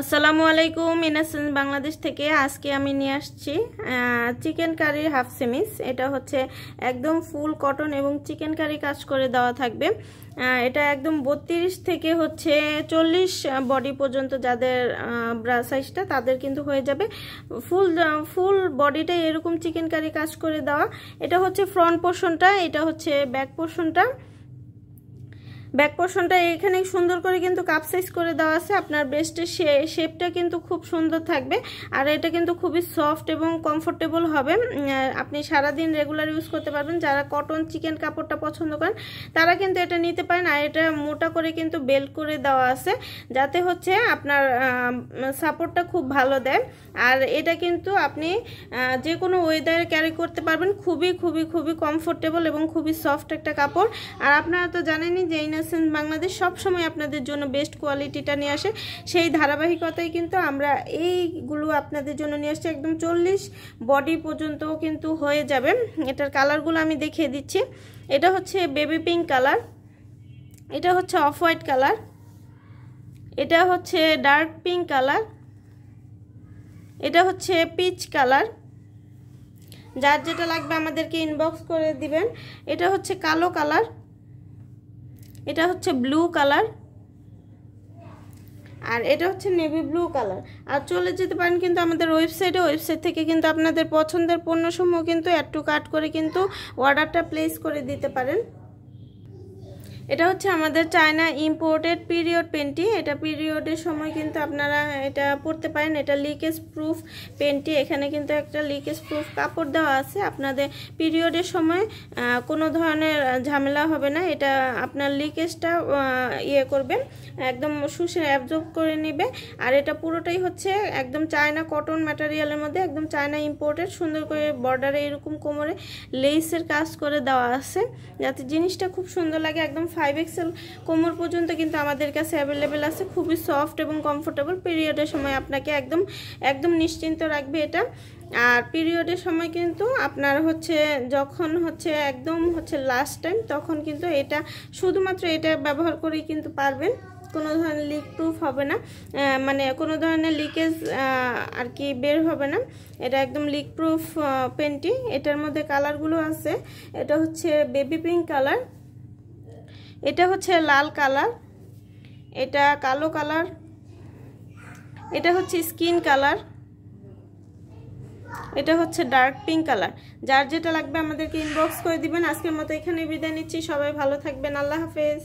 আসসালামু আলাইকুম ইনাসেন্স বাংলাদেশ থেকে আজকে আমি নিয়ে আসছি চিকেন কারি হাফ সেমিস। এটা হচ্ছে একদম ফুল কটন এবং চিকেন কারি কাজ করে দেওয়া থাকবে। এটা একদম 32 থেকে হচ্ছে 40 বডি পর্যন্ত যাদের ব্রা সাইজটা তাদের কিন্তু হয়ে যাবে। ফুল বডিটা এরকম চিকেন কারি কাজ করে দেওয়া। এটা হচ্ছে ফ্রন্ট পোর্শনটা, এটা হচ্ছে ব্যাক পোর্শনটা। ব্যাক পোর্শনটা এখানে সুন্দর করে কিন্তু কাপ সাইজ করে দেওয়া আছে। আপনার ব্রেস্টের শেপটা কিন্তু খুব সুন্দর থাকবে, আর এটা কিন্তু খুবই সফট এবং কমফোর্টেবল হবে। আপনি সারাদিন রেগুলার ইউজ করতে পারবেন। যারা কটন চিকেন কাপড়টা পছন্দ করেন তারা কিন্তু এটা নিতে পারেন। আর এটা মোটা করে কিন্তু বেল্ট করে দেওয়া আছে যাতে হচ্ছে আপনার সাপোর্টটা খুব ভালো দেয়। আর এটা কিন্তু আপনি যে কোনো ওয়েদারে ক্যারি করতে পারবেন। খুবই খুবই খুবই কমফোর্টেবল এবং খুবই সফট একটা কাপড়। আর আপনারা তো জানেনই যে ইনাসেন্স বাংলাদেশ সবসময় আপনাদের জন্য বেস্ট কোয়ালিটিটা নিয়ে আসে। সেই ধারাবাহিকতায় কিন্তু আমরা এইগুলো আপনাদের জন্য নিয়ে আসছি। একদম 40 বডি পর্যন্তও কিন্তু হয়ে যাবে। এটার কালারগুলো আমি দেখিয়ে দিচ্ছি। এটা হচ্ছে বেবি পিঙ্ক কালার, এটা হচ্ছে অফ হোয়াইট কালার, এটা হচ্ছে ডার্ক পিঙ্ক কালার, এটা হচ্ছে পিচ কালার। যার যেটা লাগবে আমাদেরকে ইনবক্স করে দিবেন। এটা হচ্ছে কালো কালার, এটা হচ্ছে ব্লু কালার, আর এটা হচ্ছে নেভি ব্লু কালার। আর চলে যেতে পারেন কিন্তু আমাদের ওয়েবসাইট থেকে কিন্তু আপনাদের পছন্দের পণ্যসমূহ কিন্তু অ্যাড টু কার্ট করে কিন্তু অর্ডারটা প্লেস করে দিতে পারেন। এটা হচ্ছে আমাদের চায়না ইম্পোর্টেড পিরিয়ড পেন্টি। এটা পিরিয়ডের সময় কিন্তু আপনারা এটা পরতে পারেন। এটা লিকেজ প্রুফ পেন্টি। এখানে কিন্তু একটা লিকেজ প্রুফ কাপড় দেওয়া আছে। আপনাদের পিরিয়ডের সময় কোনো ধরনের ঝামেলা হবে না। এটা আপনার লিকেজটা করবে, একদম শুষে অ্যাবজর্ব করে নেবে। আর এটা পুরোটাই হচ্ছে একদম চায়না কটন ম্যাটেরিয়ালের মধ্যে, একদম চায়না ইম্পোর্টেড। সুন্দর করে বর্ডারে এরকম কোমরে লেসের কাজ করে দেওয়া আছে যাতে জিনিসটা খুব সুন্দর লাগে। একদম 5XL কোমর পর্যন্ত কিন্তু আমাদের কাছে অ্যাভেলেবেল আছে। খুবই সফট এবং কমফোর্টেবল। পিরিয়ডের সময় আপনাকে একদম নিশ্চিন্ত রাখবে এটা। আর পিরিয়ডের সময় কিন্তু আপনার হচ্ছে যখন হচ্ছে একদম হচ্ছে লাস্ট টাইম, তখন কিন্তু এটা শুধুমাত্র এটা ব্যবহার করেই কিন্তু পারবেন। কোনো ধরনের লিক প্রুফ হবে না, মানে কোনো ধরনের লিকেজ আর কি বের হবে না। এটা একদম লিক প্রুফ পেন্টি। এটার মধ্যে কালারগুলো আছে। এটা হচ্ছে বেবি পিঙ্ক কালার, এটা হচ্ছে লাল কালার, এটা কালো কালার, এটা হচ্ছে স্কিন কালার, এটা হচ্ছে ডার্ক পিঙ্ক কালার। যার যেটা লাগবে আমাদেরকে ইনবক্স করে দিবেন। আজকের মতো এখানে বিদায় নিচ্ছি। সবাই ভালো থাকবেন। আল্লাহ হাফেজ।